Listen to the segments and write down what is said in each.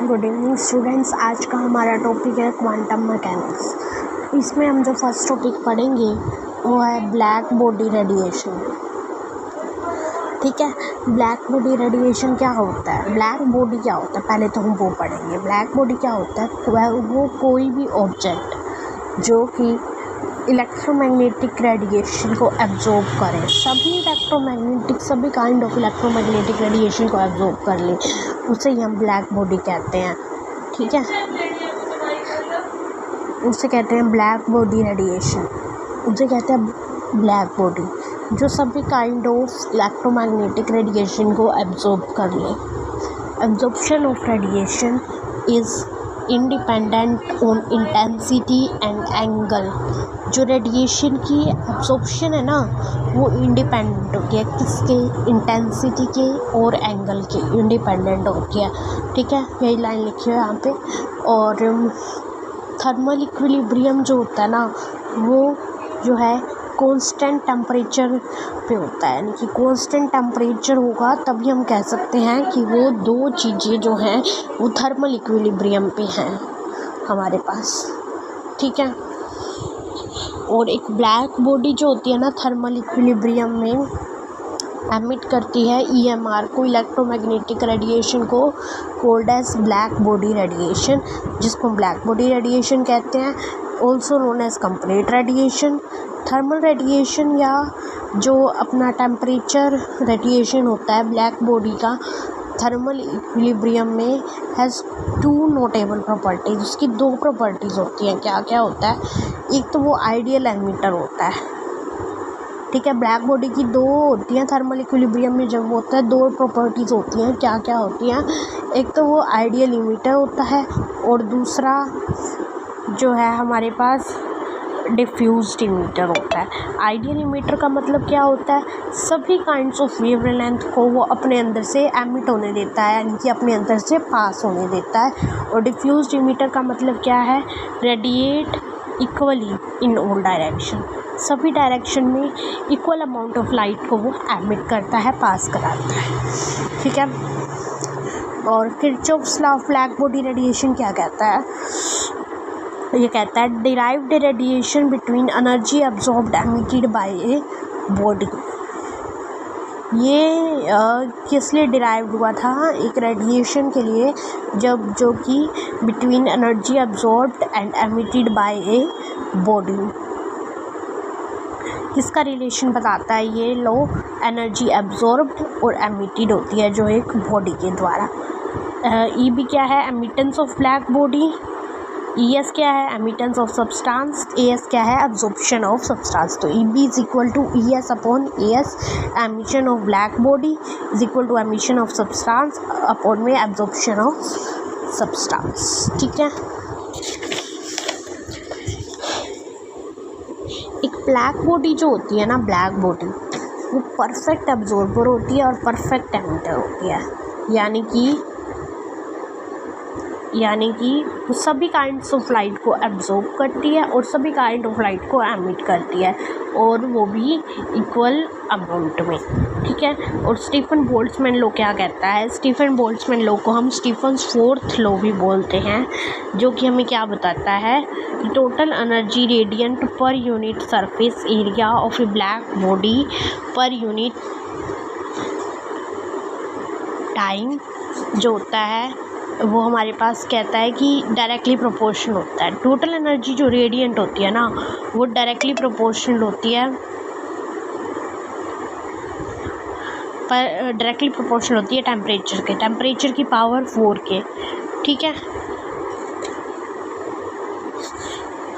Good evening students. आज का हमारा टॉपिक है क्वांटम मैकेनिक्स। इसमें हम जो फर्स्ट टॉपिक पढ़ेंगे वो है ब्लैक बॉडी रेडिएशन। ठीक है, ब्लैक बॉडी रेडिएशन क्या होता है, ब्लैक बॉडी क्या होता है, पहले तो हम वो पढ़ेंगे। ब्लैक बॉडी क्या होता है, वो कोई भी ऑब्जेक्ट जो कि इलेक्ट्रोमैग्नेटिक रेडिएशन को एब्जॉर्ब करे, सभी काइंड ऑफ इलेक्ट्रोमैग्नेटिक रेडिएशन को एब्जॉर्ब कर ले, उसे ही हम ब्लैक बॉडी कहते हैं। ठीक है, उसे कहते हैं ब्लैक बॉडी रेडिएशन, उसे कहते हैं ब्लैक बॉडी जो सभी काइंड ऑफ इलेक्ट्रोमैग्नेटिक रेडिएशन को एब्जॉर्ब कर ले। Absorption of radiation is independent on intensity and angle. जो रेडिएशन की एब्जॉर्प्शन है ना, वो इंडिपेंडेंट होती है किसके, इंटेंसिटी के और एंगल के इंडिपेंडेंट होती है। ठीक है, यही लाइन लिखी है यहाँ पे। और थर्मल इक्विलिब्रियम जो होता है ना, वो जो है कांस्टेंट टेम्परेचर पे होता है, यानी कि कांस्टेंट टेम्परेचर होगा तभी हम कह सकते हैं कि वो दो चीज़ें जो हैं वो थर्मल इक्विलिब्रियम पे हैं हमारे पास। ठीक है, और एक ब्लैक बॉडी जो होती है ना, थर्मल इक्विलिब्रियम में एमिट करती है EMR को, इलेक्ट्रोमैग्नेटिक रेडिएशन को, called as black body radiation, जिसको ब्लैक बॉडी रेडिएशन कहते हैं, also known as complete radiation. Thermal radiation या जो अपना टेम्परेचर रेडिएशन होता है ब्लैक बॉडी का थर्मल इक्विलिब्रियम में हैज़ टू नोटेबल प्रॉपर्टीज़। उसकी दो प्रॉपर्टीज़ होती हैं। क्या क्या होता है, एक तो वो आइडियल एमिटर होता है। ठीक है, ब्लैक बॉडी की दो होती हैं थर्मल इक्विलिब्रियम में, जब होता है दो प्रॉपर्टीज़ होती हैं। क्या क्या होती हैं, एक तो वो आइडियल इमिटर होता है और दूसरा जो है हमारे पास डिफ्यूज्ड इमीटर होता है। आइडियल इमीटर का मतलब क्या होता है, सभी काइंड्स ऑफ वेवलेंथ को वो अपने अंदर से एमिट होने देता है, यानी कि अपने अंदर से पास होने देता है। और डिफ्यूज्ड इमीटर का मतलब क्या है, radiate equally in all direction, सभी डायरेक्शन में इक्वल अमाउंट ऑफ लाइट को वो एमिट करता है, पास कराता है। ठीक है, और Kirchhoff's law of black body radiation क्या कहता है, ये कहता है derived radiation between energy absorbed emitted by a body. ये किस लिए डिराइव्ड हुआ था, एक रेडिएशन के लिए जब जो कि between energy absorbed and emitted by a body. किसका रिलेशन बताता है ये लॉ, एनर्जी एब्जॉर्ब्ड और एमिटेड होती है जो एक बॉडी के द्वारा। EB क्या है, emittance of black body. ES क्या है, एमिटेंस ऑफ सब्सटेंस। AS क्या है, एब्जॉर्प्शन ऑफ सब्सटेंस। तो EB is equal to ES upon AS। Emission of black body is equal to emission of substance upon में absorption of substance. ठीक है, एक black body जो होती है ना, ब्लैक बॉडी वो परफेक्ट एब्जॉर्बर होती है और परफेक्ट एमिटर होती है, यानी कि वो सभी काइंड्स ऑफ लाइट को एब्जॉर्ब करती है और सभी काइंड ऑफ लाइट को एमिट करती है, और वो भी इक्वल अमाउंट में। ठीक है, और स्टीफन बोल्ट्जमैन लॉ क्या कहता है, स्टीफन बोल्ट्जमैन लॉ को हम स्टीफन्स फोर्थ लॉ भी बोलते हैं, जो कि हमें क्या बताता है, total energy radiant per unit surface area of A black body per unit time जो होता है वो हमारे पास कहता है कि डायरेक्टली प्रोपोर्शनल होता है। टोटल एनर्जी जो रेडिएंट होती है ना, वो डायरेक्टली प्रोपोर्शनल होती है, पर डायरेक्टली प्रोपोर्शनल होती है टेम्परेचर की पावर 4 के। ठीक है,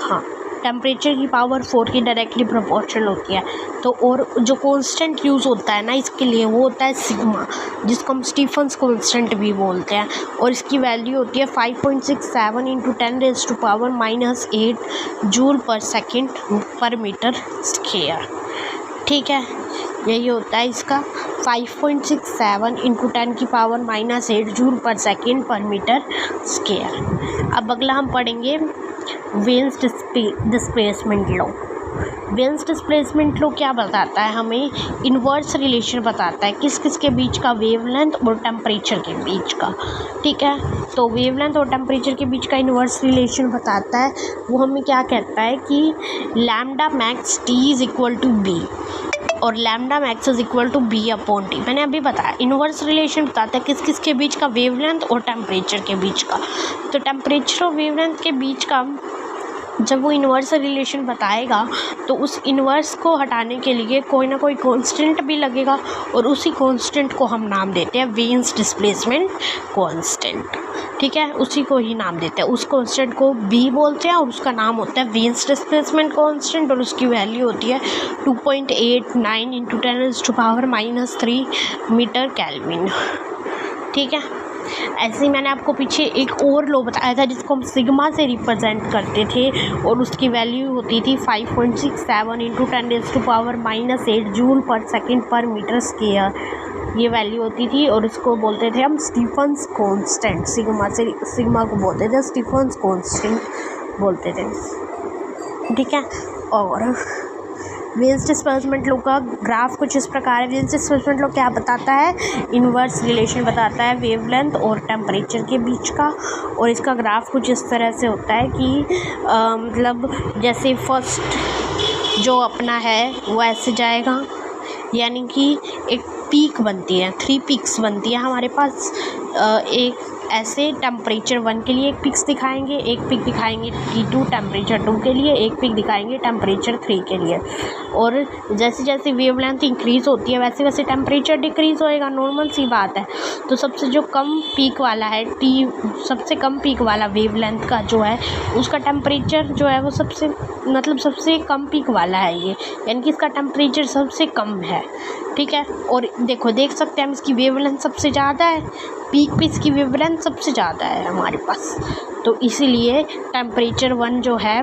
हाँ, टेम्परेचर की पावर 4 की डायरेक्टली प्रोपोर्शनल होती है। तो और जो कांस्टेंट यूज़ होता है ना इसके लिए, वो होता है सिग्मा, जिसको हम स्टीफन्स कांस्टेंट भी बोलते हैं, और इसकी वैल्यू होती है 5.67 into 10⁻⁻8 joule per second per metre square. ठीक है, यही होता है इसका 5.67 into 10⁻⁻8 joule per second per metre square. अब अगला हम पढ़ेंगे Wien's displacement law. Wien's displacement law क्या बताता है हमें, इन्वर्स रिलेशन बताता है किस किस के बीच का, वेवलेंथ और टेम्परेचर के बीच का। ठीक है, तो वेवलेंथ और टेम्परेचर के बीच का इन्वर्स रिलेशन बताता है। वो हमें क्या कहता है कि lambda max T is equal to b और lambda max is equal to B upon T. मैंने अभी बताया इन्वर्स रिलेशन बताता है किस किस के बीच का, वेवलेंथ और टेम्परेचर के बीच का। तो टेम्परेचर और वेवलेंथ के बीच का जब वो इन्वर्स रिलेशन बताएगा तो उस इन्वर्स को हटाने के लिए कोई ना कोई कांस्टेंट भी लगेगा और उसी कांस्टेंट को हम नाम देते हैं वेन्स डिस्प्लेसमेंट कांस्टेंट। ठीक है, उसी को ही नाम देते हैं, उस कांस्टेंट को बी बोलते हैं और उसका नाम होता है वेन्स डिस्प्लेसमेंट कांस्टेंट और उसकी वैल्यू होती है 2.89 × 10⁻³ मीटर केल्विन। ठीक है, ऐसे ही मैंने आपको पीछे एक और लो बताया था जिसको हम सिग्मा से रिप्रेजेंट करते थे और उसकी वैल्यू होती थी 5.67 × 10⁻⁻8 joule per second per metre square. ये वैल्यू होती थी और इसको बोलते थे हम स्टीफन्स कांस्टेंट। सिग्मा को बोलते थे स्टीफन्स कांस्टेंट बोलते थे। ठीक है, और वेन्स डिस्प्लेसमेंट लो का ग्राफ कुछ इस प्रकार है। वेन्स डिस्प्लेसमेंट लो क्या बताता है, इन्वर्स रिलेशन बताता है वेवलेंथ और टेम्परेचर के बीच का और इसका ग्राफ कुछ इस तरह से होता है कि मतलब जैसे फर्स्ट जो अपना है वो ऐसे जाएगा, यानी कि एक पीक बनती है, 3 पीक्स बनती है हमारे पास। एक ऐसे टेम्परेचर 1 के लिए एक पिक्स दिखाएंगे, एक पिक दिखाएंगे T2 टेम्परेचर 2 के लिए, एक पिक दिखाएंगे टेम्परेचर 3 के लिए। और जैसे जैसे वेवलेंथ इंक्रीज़ होती है वैसे वैसे टेम्परेचर डिक्रीज़ होएगा, नॉर्मल सी बात है। तो सबसे जो कम पीक वाला है सबसे कम पीक वाला वेवलेंथ का जो है उसका टेम्परेचर जो है वो सबसे कम पीक वाला है ये, यानी कि इसका टेम्परेचर सबसे कम है। ठीक है, और देख सकते हैं हम इसकी वेवलेंथ सबसे ज़्यादा है, पीक पे इसकी वेवलेंथ सबसे ज़्यादा है हमारे पास, तो इसीलिए टेम्परेचर 1 जो है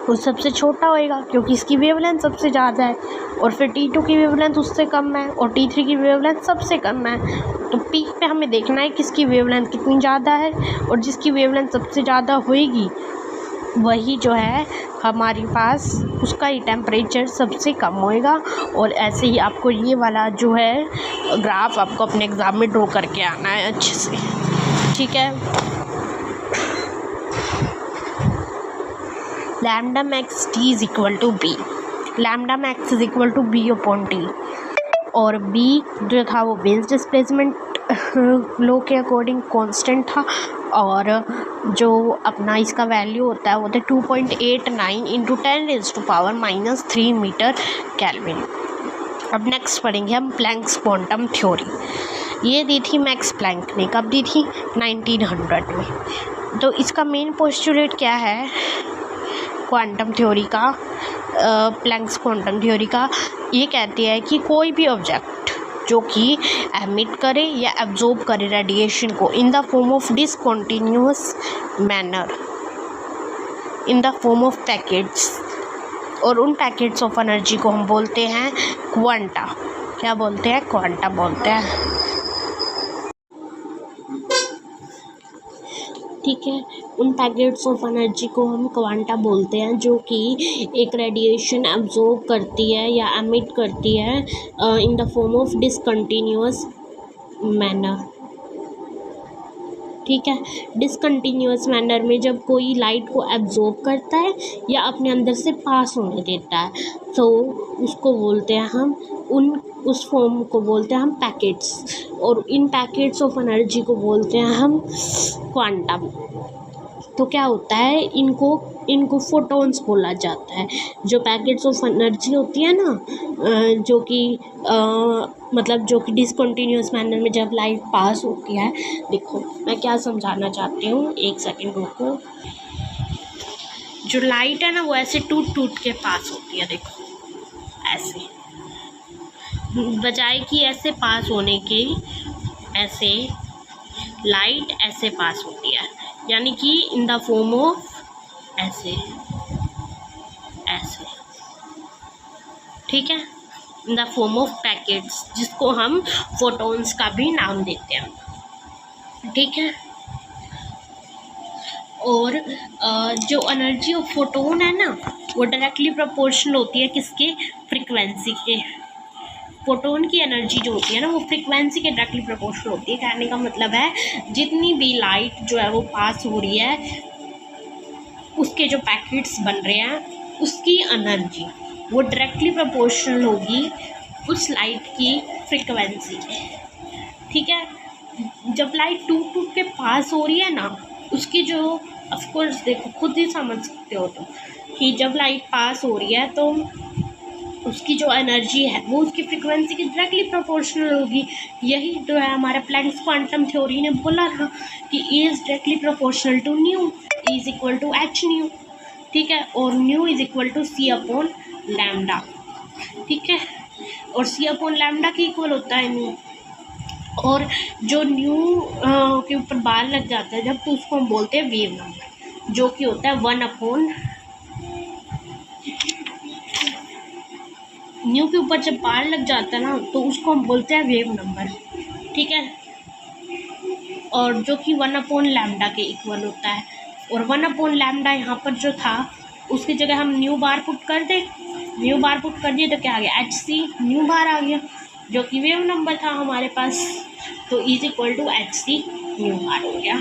वो सबसे छोटा होएगा क्योंकि इसकी वेवलेंथ सबसे ज़्यादा है। और फिर T2 की वेवलेंथ उससे कम है और T3 की वेवलेंथ सबसे कम है। तो पीक पे हमें देखना है किसकी वेवलेंथ कितनी ज़्यादा है और जिसकी वेवलेंथ सबसे ज़्यादा होएगी वही जो है हमारे पास उसका ही टेम्परेचर सबसे कम होएगा। और ऐसे ही आपको ये वाला जो है ग्राफ आपको अपने एग्ज़ाम में ड्रॉ करके आना है अच्छे से। ठीक है, lambda max T is equal to B, lambda max is equal to B upon T और बी जो था वो वेन्स डिस्प्लेसमेंट लो के अकॉर्डिंग कांस्टेंट था और जो अपना इसका वैल्यू होता है वो था 2.89 × 10⁻³ मीटर केल्विन। अब नेक्स्ट पढ़ेंगे हम प्लैंक्स क्वांटम थ्योरी। ये दी थी मैक्स प्लैंक ने, कब दी थी, 1900 में। तो इसका मेन पोस्टुलेट क्या है क्वांटम थ्योरी का, प्लैंक्स क्वांटम थ्योरी का, ये कहती है कि कोई भी ऑब्जेक्ट जो कि एमिट करे या एब्जॉर्ब करे रेडिएशन को इन the form of discontinuous manner in the form of packets, और उन पैकेट्स ऑफ एनर्जी को हम बोलते हैं क्वांटा। क्या बोलते हैं, क्वांटा बोलते हैं। ठीक है, उन पैकेट्स ऑफ एनर्जी को हम क्वांटा बोलते हैं जो कि एक रेडिएशन एब्जॉर्ब करती है या एमिट करती है in the form of discontinuous manner. ठीक है, डिसकंटिन्यूअस मैनर में जब कोई लाइट को एब्जॉर्ब करता है या अपने अंदर से पास होने देता है तो उसको बोलते हैं हम उस फॉर्म को बोलते हैं हम पैकेट्स, और इन पैकेट्स ऑफ एनर्जी को बोलते हैं हम क्वांटम। तो क्या होता है, इनको फोटॉन्स बोला जाता है। जो पैकेट्स ऑफ एनर्जी होती है ना, जो कि डिसकंटिन्यूअस मैनर में जब लाइट पास होती है, देखो मैं क्या समझाना चाहती हूँ, एक सेकंड रुको। जो लाइट है ना वो ऐसे टूट के पास होती है, देखो ऐसे, बजाय कि ऐसे पास होने के, ऐसे लाइट ऐसे पास होती है, यानी कि इन द फॉर्म ऑफ ऐसे। ठीक है, in the form of packets, जिसको हम फोटॉन्स का भी नाम देते हैं। ठीक है, और जो एनर्जी ऑफ फोटोन है ना, वो डायरेक्टली प्रोपोर्शनल होती है किसके, फ्रीक्वेंसी के। फोटोन की एनर्जी जो होती है ना, वो फ्रीक्वेंसी के डायरेक्टली प्रोपोर्शनल होती है। कहने का मतलब है जितनी भी लाइट जो है वो पास हो रही है, उसके जो पैकेट्स बन रहे हैं, उसकी एनर्जी वो डायरेक्टली प्रोपोर्शनल होगी उस लाइट की फ्रीक्वेंसी। ठीक है, जब लाइट टूट के पास हो रही है ना, उसकी जो, ऑफकोर्स देखो खुद ही समझ सकते हो तो, कि जब लाइट पास हो रही है तो उसकी जो एनर्जी है वो उसकी फ्रीक्वेंसी के डायरेक्टली प्रोपोर्शनल होगी। यही जो है हमारा प्लैंक्स क्वांटम थ्योरी ने बोला था कि E is directly proportional to nu, E is equal to H nu. ठीक है, और nu is equal to C upon lambda. ठीक है, और C अपॉन लैम्डा के इक्वल होता है न्यू। और जो न्यू के ऊपर बार लग जाता है जब, तो उसको हम बोलते हैं वेव नंबर, जो कि होता है 1 अपॉन न्यू के ऊपर जब बार लग जाता है ना, तो उसको हम बोलते हैं वेव नंबर। ठीक है, और जो कि 1 अपॉन लैम्डा के इक्वल होता है। और 1 अपॉन लैम्डा यहाँ पर जो था, उसकी जगह हम न्यू बार पुट कर दे, न्यू बार पुट कर दिए तो क्या आ गया, HC न्यू बार आ गया, जो कि वेव नंबर था हमारे पास। तो is equal to HC nu bar हो गया,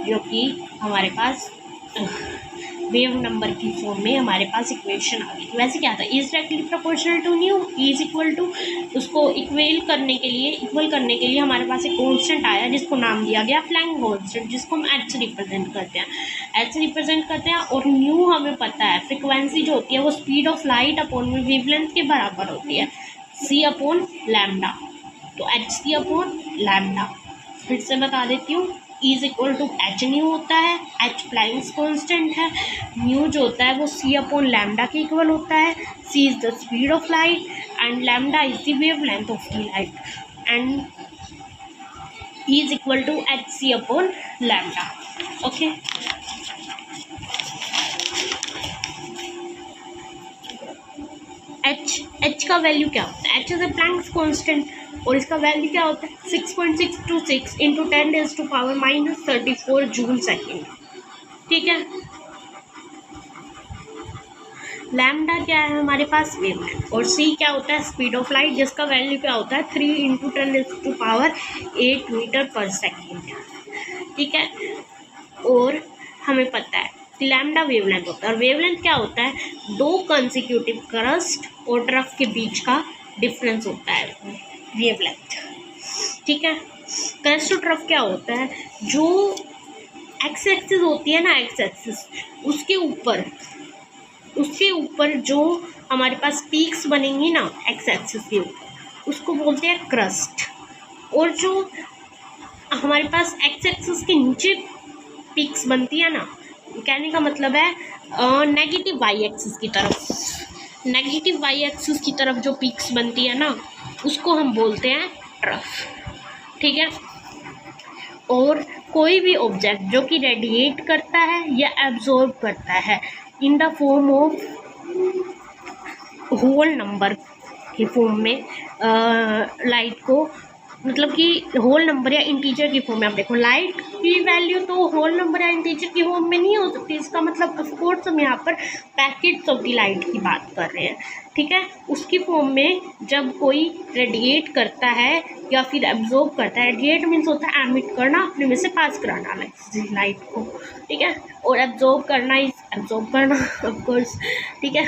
जो कि हमारे पास वेव नंबर की फॉर्म में हमारे पास इक्वेशन आ गई। वैसे क्या था, is directly proportional to nu, is equal to, उसको इक्वल करने के लिए हमारे पास एक कांस्टेंट आया जिसको नाम दिया गया प्लैंक कांस्टेंट, जिसको हम एच रिप्रेजेंट करते हैं। और न्यू हमें पता है फ्रिक्वेंसी जो होती है वो speed of light upon wavelength के बराबर होती है, C अपॉन लैम्डा। तो HC अपॉन लैम्डा, फिर से बता देती हूँ, is equal to H nu होता है, एच प्लैंक्स कांस्टेंट है, न्यू जो होता है वो C अपॉन लैम्डा के इक्वल होता है, C is the speed of light and lambda is the wavelength of the light, and E is equal to HC upon lambda. Okay, H का value क्या होता है, H is a Planck's constant, और इसका value क्या होता है 6.626 into 10⁻⁻34 joule second. ठीक है, लैम्डा क्या है हमारे पास, वेवलेंथ, और C क्या होता है, स्पीड ऑफ लाइट, जिसका वैल्यू क्या होता है 3 इंटू 10⁸8 मीटर पर सेकेंड। ठीक है, और हमें पता है कि लैम्डा वेवलेंथ होता है, और वेवलेंथ क्या होता है, दो कंसेक्यूटिव क्रस्ट और ट्रफ के बीच का डिफरेंस होता है वेवलेंथ। ठीक है, क्रस्ट और ट्रफ क्या होता है, जो एक्स एक्सिस होती है ना, एक्स एक्सिस, उसके ऊपर जो हमारे पास पीक्स बनेंगी ना एक्स एक्सिस के ऊपर, उसको बोलते हैं क्रस्ट। और जो हमारे पास एक्स एक्सिस के नीचे पीक्स बनती है ना, कहने का मतलब है नेगेटिव वाई एक्सिस की तरफ, नेगेटिव वाई एक्सिस की तरफ जो पीक्स बनती है ना, उसको हम बोलते हैं ट्रफ। ठीक है, और कोई भी ऑब्जेक्ट जो कि रेडिएट करता है या एब्जॉर्ब करता है in the form of whole number की फॉर्म में लाइट को, मतलब कि होल नंबर या इंटीजर की फॉर्म में, आप देखो लाइट की वैल्यू तो होल नंबर या इंटीजर की फॉर्म में नहीं हो सकती, इसका मतलब ऑफकोर्स हम यहाँ पर पैकेट्स ऑफ द लाइट की बात कर रहे हैं। ठीक है, उसकी फॉर्म में जब कोई रेडिएट करता है या फिर एब्जॉर्ब करता है, रेडिएट मीन्स होता है एमिट करना, अपने में से पास कराना लाइट को। ठीक है, और एब्जॉर्ब करना इज एब्जॉर्ब करना ऑफकोर्स। ठीक है,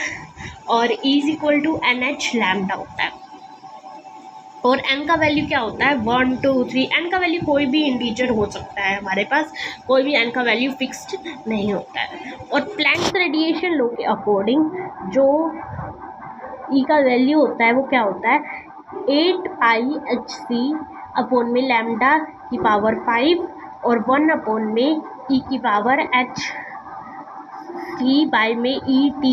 और E is equal to NH lambda होता है, और n का वैल्यू क्या होता है 1 2 3। n का वैल्यू कोई भी इंटीजर हो सकता है, हमारे पास कोई भी n का वैल्यू फिक्स्ड नहीं होता है। और प्लैंक्स रेडिएशन लॉ के अकॉर्डिंग जो E का वैल्यू होता है वो क्या होता है 8πhc अपॉन में लैम्डा की पावर 5 और 1 अपॉन में E की पावर h c बाय में ET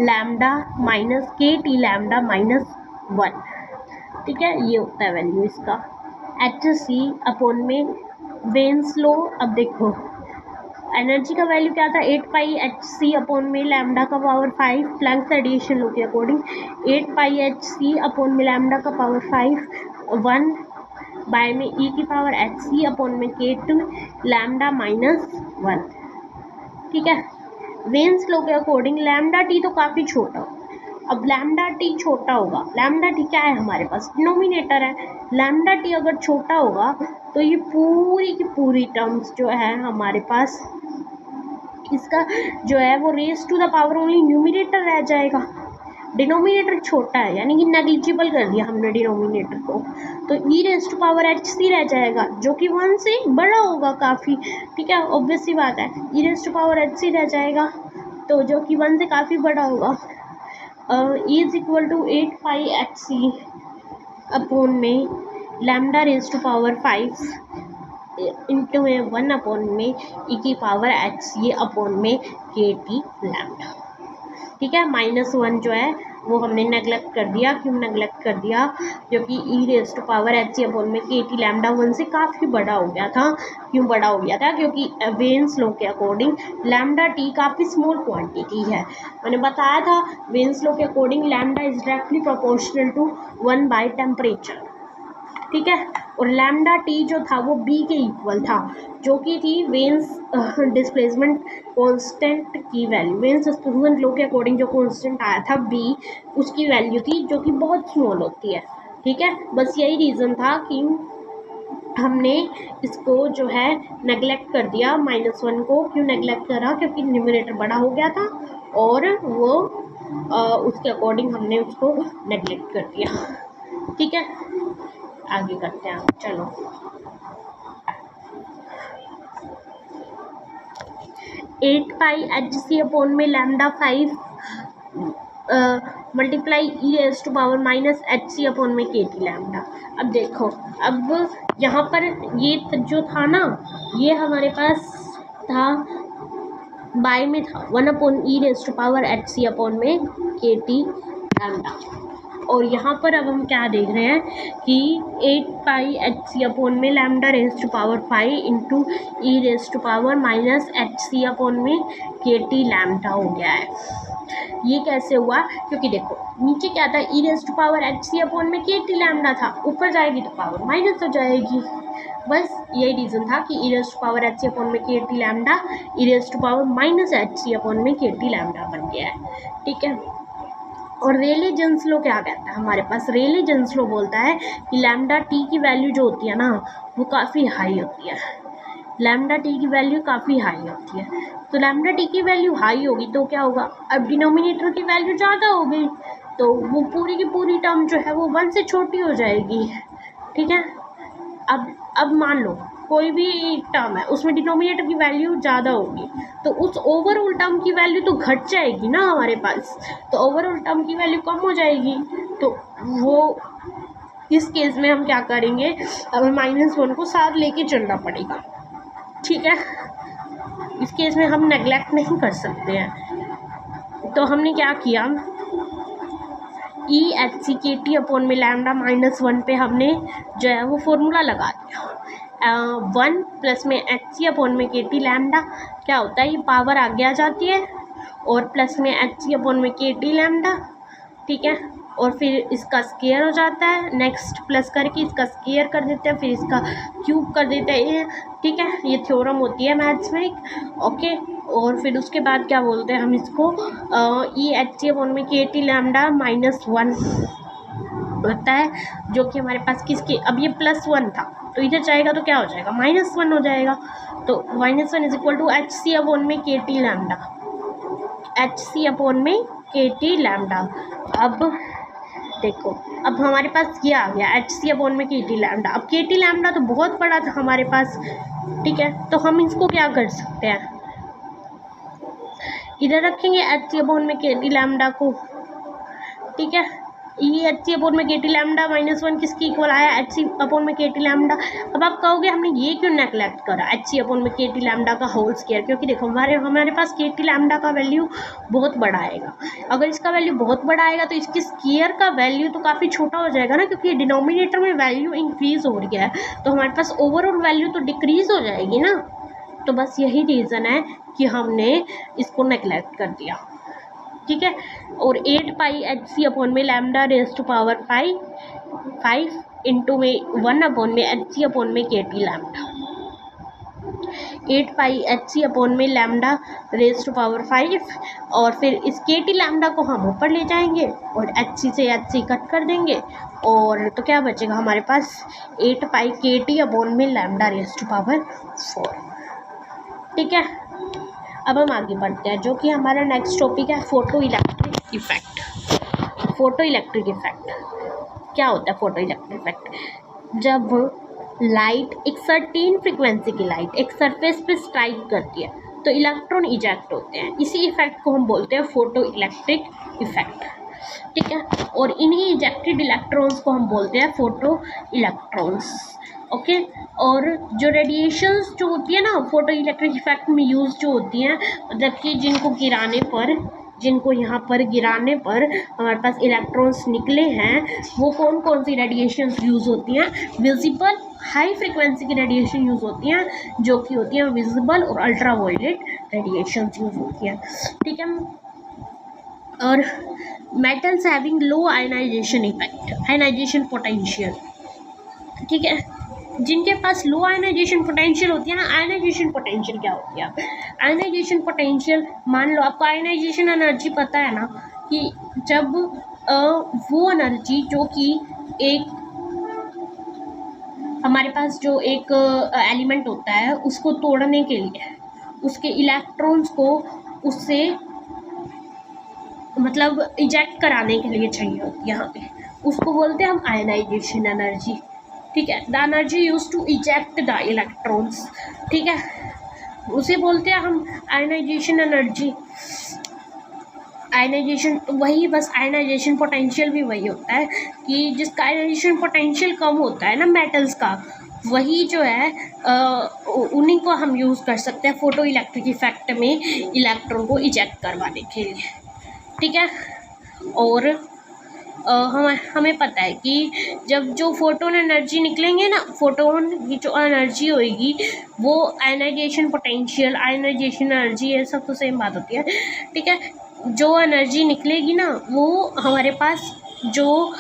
lambda minus KT lambda minus 1। ठीक है, ये होता है वैल्यू इसका HC अपॉन में वेन्स लो। अब देखो एनर्जी का वैल्यू क्या था 8πhc अपॉन में लैम्डा का पावर 5, प्लैंक्स रेडिएशन लो के अकॉर्डिंग 8πhc अपॉन में लैम्डा का पावर 5 1 बाय में E की पावर HC अपॉन में KT लैम्डा माइनस 1। ठीक है। वेन्स लॉ के अकॉर्डिंग लैम्डा टी तो काफ़ी छोटा होगा। अब लैम्डा टी छोटा होगा, लैम्डा टी क्या है हमारे पास, डिनोमिनेटर है। लैम्डा टी अगर छोटा होगा तो ये पूरी की पूरी टर्म्स जो है हमारे पास, इसका जो है वो raise to the power only numerator रह जाएगा। डिनोमिनेटर छोटा है यानी कि नेग्लिजिबल कर दिया हमने डिनोमिनेटर को, तो e raise to power H c रह जाएगा जो कि 1 से बड़ा होगा काफ़ी, ठीक है, ऑब्वियस सी बात है। E raise to power H c रह जाएगा तो जो कि 1 से काफ़ी बड़ा होगा। E is equal to 8 pi H C upon में lambda raise to power 5 into में 1 अपॉन में ई की पावर एच सी अपॉन में के टी लैम्डा, ठीक है। -1 जो है वो हमने नेगलेक्ट कर दिया। क्यों नेगलेक्ट कर दिया? क्योंकि e raise to power H C upon में के टी लैम्डा 1 से काफ़ी बड़ा हो गया था। क्यों बड़ा हो गया था? क्योंकि वेन्स लॉ के अकॉर्डिंग लैम्डा टी काफ़ी स्मॉल क्वांटिटी है। मैंने बताया था वेन्स लॉ के according lambda is directly proportional to 1 by temperature, ठीक है। और लैम्डा टी जो था वो बी के इक्वल था, जो कि थी वेन्स डिस्प्लेसमेंट कांस्टेंट की वैल्यू। वेन्स डिस्प्लेसमेंट लॉ के अकॉर्डिंग जो कांस्टेंट आया था बी, उसकी वैल्यू थी जो कि बहुत स्मॉल होती है, ठीक है। बस यही रीज़न था कि हमने इसको जो है नेगलेक्ट कर दिया, -1 को। क्यों नेगलेक्ट करा? क्योंकि न्यूमरेटर बड़ा हो गया था और वो उसके अकॉर्डिंग हमने उसको नेगलेक्ट कर दिया, ठीक है। आगे करते हैं, चलो। Eight pi H C upon में lambda 5 multiply e s to power minus H C upon में के टी लैम्डा। अब देखो, अब यहाँ पर ये जो था ना, ये हमारे पास था बाय में था 1 upon E raise to power H C upon में के टी लैम्डा। और यहाँ पर अब हम क्या देख रहे हैं कि 8 पाई एच सी अपॉन में lambda raise to power 5 into E raise to power minus H C upon में के टी लैम्डा हो गया है। ये कैसे हुआ? क्योंकि देखो नीचे क्या था, e raise to power H C upon में के टी लैम्डा था, ऊपर जाएगी तो पावर माइनस हो जाएगी। बस यही रीज़न था कि e raise to power H C upon में के T lambda e raise to power minus H C upon में के टी लैम्डा बन गया है, ठीक है। और रेले जेन्स लो क्या कहता है हमारे पास? रेले जेन्स लो बोलता है कि लैम्डा टी की वैल्यू जो होती है ना वो काफ़ी हाई होती है। लैम्डा टी की वैल्यू काफ़ी हाई होती है, तो लैम्डा टी की वैल्यू हाई होगी तो क्या होगा? अब डिनोमिनेटर की वैल्यू ज़्यादा हो गई तो वो पूरी की पूरी टर्म जो है वो 1 से छोटी हो जाएगी, ठीक है। अब मान लो कोई भी टर्म है उसमें डिनोमिनेटर की वैल्यू ज़्यादा होगी तो उस ओवरऑल टर्म की वैल्यू तो घट जाएगी ना हमारे पास, तो ओवरऑल टर्म की वैल्यू कम हो जाएगी। तो वो इस केस में हम क्या करेंगे, अब -1 को साथ लेके चलना पड़ेगा, ठीक है। इस केस में हम नेगलेक्ट नहीं कर सकते हैं, तो हमने क्या किया, ई एच सी के टी अपॉन में लैम्डा -1 पे हमने जो है वो फॉर्मूला लगा दिया। 1 प्लस में एच सी अपॉन में के टी लैम्डा क्या होता है, ये पावर आगे आ जाती है और प्लस में एच सी अपॉन में के टी लैम्डा, ठीक है। और फिर इसका स्केयर हो जाता है, नेक्स्ट प्लस करके इसका स्केयर कर देते हैं, फिर इसका क्यूब कर देते हैं, ठीक है। ये थ्योरम होती है मैथ्स में, ओके। और फिर उसके बाद क्या बोलते हैं हम इसको, ई एच सी अपॉन में के टी लैम्डा -1 होता है, जो कि हमारे पास किसके, अब ये +1 था तो इधर जाएगा तो क्या हो जाएगा, -1 हो जाएगा। तो -1 is equal to H C upon में के टी लैम्डा, एच सी अपॉन में के टी लैम्डा। अब देखो, अब हमारे पास ये आ गया एच सी अपॉन में के टी लैम्डा। अब के टी लैम्डा तो बहुत बड़ा था हमारे पास, ठीक है, तो हम इसको क्या कर सकते हैं, इधर रखेंगे एच सी अपॉन में के टी लैम्डा को, ठीक है। ये एच सी अपॉन में के टी लैम्डा -1 किसकी इक्वल आया, एच सी अपॉन में के टी लैम्डा। अब आप कहोगे हमने ये क्यों नेगलेक्ट करा एच सी अपॉन में के टी लैम्डा का होल स्क्वायर, क्योंकि देखो हमारे पास के टी लैम्डा का वैल्यू बहुत बड़ा आएगा। अगर इसका वैल्यू बहुत बड़ा आएगा तो इसकी स्क्वायर का वैल्यू तो काफ़ी छोटा हो जाएगा ना, क्योंकि डिनोमिनेटर में वैल्यू इंक्रीज हो रही है तो हमारे पास ओवरऑल वैल्यू तो डिक्रीज हो जाएगी ना। तो बस यही रीज़न है कि हमने इसको नेगलेक्ट कर दिया, ठीक है। और 8 पाई एच सी अपॉन में lambda raise to power 5 into में 1 अपॉन में एच सी अपॉन में के T lambda. 8 pi HC upon में लैम्डा रेज टू पावर 5, और फिर इस KT लैम्डा को हम ऊपर ले जाएंगे और HC से HC कट कर देंगे, और तो क्या बचेगा हमारे पास 8 पाई KT अपॉन में लैम्डा रेज टू पावर 4। ठीक है, अब हम आगे बढ़ते हैं, जो कि हमारा नेक्स्ट टॉपिक है photo electric effect. Photo electric effect क्या होता है? फोटो इलेक्ट्रिक इफेक्ट, जब लाइट एक सर्टेन फ्रिक्वेंसी की लाइट एक सरफेस पे स्ट्राइक करती है तो इलेक्ट्रॉन इजेक्ट होते हैं। इसी इफेक्ट को हम बोलते हैं फोटो इलेक्ट्रिक इफेक्ट। ठीक है, और इन्हीं इजेक्टेड इलेक्ट्रॉन्स को हम बोलते हैं फोटो इलेक्ट्रॉन्स। ओके, और जो रेडिएशंस जो होती है ना फोटो इलेक्ट्रिक इफेक्ट में यूज़ जो होती हैं, मतलब कि जिनको यहाँ पर गिराने पर हमारे पास इलेक्ट्रॉन्स निकले हैं, वो कौन कौन सी रेडिएशंस यूज़ होती हैं? विजिबल हाई फ्रिक्वेंसी की रेडिएशन यूज़ होती हैं, जो कि होती हैं विजिबल, और अल्ट्रा वायलेट रेडिएशंस यूज़ होती हैं। ठीक है, और metals having low ionization effect, ionization potential. ठीक है, जिनके पास लो आयनाइजेशन पोटेंशियल होती है ना, आयनाइजेशन पोटेंशियल क्या होती है? आयनाइजेशन पोटेंशियल, मान लो आपको आयनाइजेशन एनर्जी पता है ना, कि जब वो एनर्जी जो कि एक हमारे पास जो एक एलिमेंट होता है उसको तोड़ने के लिए उसके इलेक्ट्रॉन्स को उससे मतलब इजेक्ट कराने के लिए चाहिए होती है यहाँ पे, उसको बोलते हैं हम आयनाइजेशन एनर्जी। ठीक है, the energy use to eject the electrons. ठीक है, उसे बोलते हैं हम आयनाइजेशन एनर्जी। आयनाइजेशन वही, बस आयनाइजेशन पोटेंशियल भी वही होता है कि जिसका आयनाइजेशन पोटेंशियल कम होता है ना मेटल्स का, वही जो है उन्हीं को हम यूज़ कर सकते हैं फोटो इलेक्ट्रिक इफेक्ट में इलेक्ट्रॉन को इजेक्ट करवाने के लिए। ठीक है, और हमें पता है कि जब जो फोटोन एनर्जी निकलेंगे ना, फोटोन की जो एनर्जी होगी वो आयनाइजेशन पोटेंशियल, आयनाइजेशन एनर्जी, ये सब तो सेम बात होती है। ठीक है, जो एनर्जी निकलेगी ना वो हमारे पास जो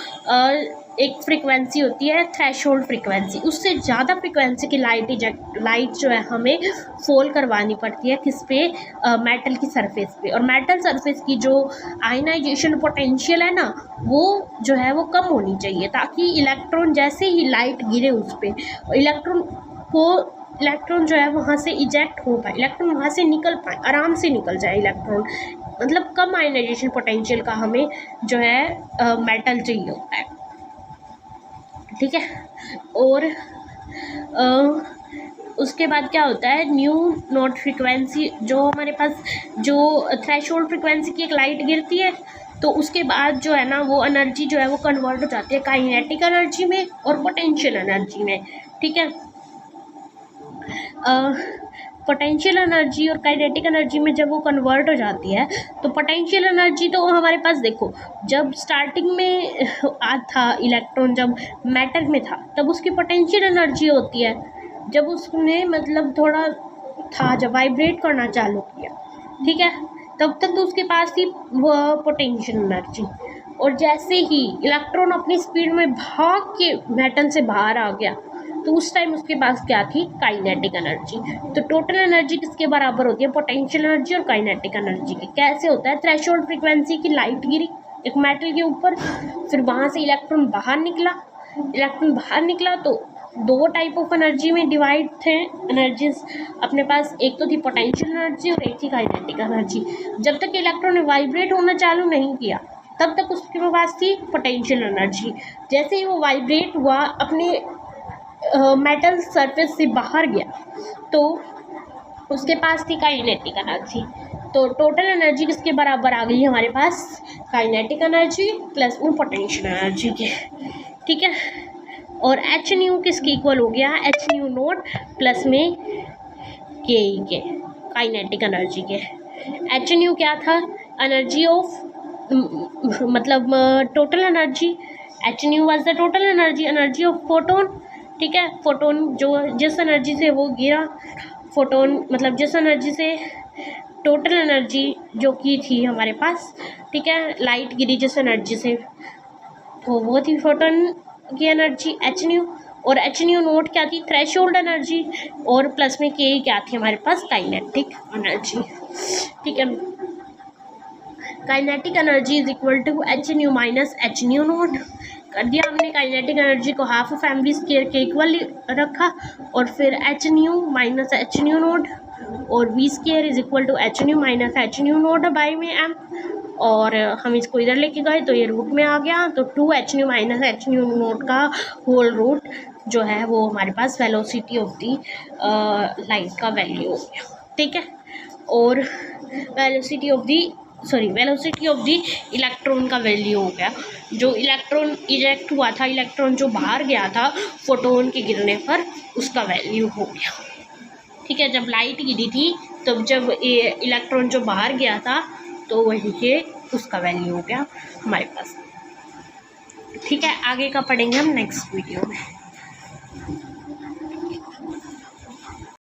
एक फ्रिक्वेंसी होती है थ्रेशोल्ड फ्रिक्वेंसी, उससे ज़्यादा फ्रिक्वेंसी की लाइट जो है हमें फॉल करवानी पड़ती है किस पे? मेटल की सरफेस पे। और मेटल सरफेस की जो आयनाइजेशन पोटेंशियल है ना वो जो है वो कम होनी चाहिए, ताकि इलेक्ट्रॉन जैसे ही लाइट गिरे उस पर इलेक्ट्रॉन जो है वहाँ से इजेक्ट हो पाए, इलेक्ट्रॉन वहाँ से निकल पाए, आराम से निकल जाए इलेक्ट्रॉन। मतलब कम आयनाइजेशन पोटेंशियल का हमें जो है मेटल चाहिए होता है। ठीक है, और उसके बाद क्या होता है, न्यू नोट फ्रिक्वेंसी, जो हमारे पास जो थ्रेशोल्ड फ्रिक्वेंसी की एक लाइट गिरती है तो उसके बाद जो है ना वो एनर्जी जो है वो कन्वर्ट हो जाती है काइनेटिक एनर्जी में और पोटेंशियल एनर्जी में। ठीक है, पोटेंशियल एनर्जी और काइनेटिक एनर्जी में जब वो कन्वर्ट हो जाती है तो पोटेंशियल एनर्जी तो हमारे पास देखो, जब स्टार्टिंग में था इलेक्ट्रॉन, जब मैटर में था तब उसकी पोटेंशियल एनर्जी होती है, जब उसने मतलब थोड़ा था, जब वाइब्रेट करना चालू किया, ठीक है, तब तक तो उसके पास थी वो पोटेंशियल एनर्जी। और जैसे ही इलेक्ट्रॉन अपनी स्पीड में भाग के मेटल से बाहर आ गया तो उस टाइम उसके पास क्या थी? Kinetic energy. तो टोटल एनर्जी किसके बराबर होती है? पोटेंशियल एनर्जी और काइनेटिक एनर्जी की। कैसे होता है? थ्रेशोल्ड फ्रीक्वेंसी की लाइट गिरी एक मेटल के ऊपर, फिर वहाँ से इलेक्ट्रॉन बाहर निकला तो दो टाइप ऑफ एनर्जी में डिवाइड थे एनर्जीज अपने पास, एक तो थी पोटेंशियल एनर्जी और एक थी काइनेटिक एनर्जी। जब तक इलेक्ट्रॉन ने वाइब्रेट होना चालू नहीं किया तब तक उसके पास थी पोटेंशियल एनर्जी। जैसे ही वो वाइब्रेट हुआ, अपने मेटल सरफेस से बाहर गया तो उसके पास थी काइनेटिक एनर्जी। तो टोटल एनर्जी किसके बराबर आ गई हमारे पास? काइनेटिक एनर्जी प्लस वो पोटेंशियल एनर्जी के। ठीक है, और एच न्यू किसके इक्वल हो गया? एच न्यू नोट प्लस में के ई के, काइनेटिक एनर्जी के। एच न्यू क्या था? एनर्जी ऑफ मतलब total energy. H new was the total energy of photon. ठीक है, फोटोन जो जिस एनर्जी से वो गिरा, फोटोन मतलब जिस एनर्जी से टोटल एनर्जी जो की थी हमारे पास, ठीक है, लाइट गिरी जिस एनर्जी से, तो वो थी फोटोन की एनर्जी एच न्यू। और एच न्यू नोट क्या थी, थ्रेशोल्ड एनर्जी, और प्लस में के क्या थी हमारे पास, काइनेटिक एनर्जी। ठीक है, kinetic energy is equal to H nu minus h nu naught. कर दिया हमने, काइनेटिक एनर्जी को half of m v square के इक्वल रखा, और फिर h nu minus h nu naught, और v square is equal to H nu minus h nu naught by में एम, और हम इसको इधर लेके गए तो ये रूट में आ गया, तो 2 H nu minus h nu note का होल रूट जो है वो हमारे पास वेलोसिटी ऑफ दी लाइट का वैल्यू हो गया। ठीक है, और वेलोसिटी ऑफ दी इलेक्ट्रॉन का वैल्यू हो गया, जो इलेक्ट्रॉन इजेक्ट हुआ था, इलेक्ट्रॉन जो बाहर गया था फोटोन के गिरने पर, उसका वैल्यू हो गया। ठीक है, जब लाइट गिरी थी तब जब ये इलेक्ट्रॉन जो बाहर गया था तो वही ये उसका वैल्यू हो गया हमारे पास। ठीक है, आगे का पढ़ेंगे हम नेक्स्ट वीडियो में।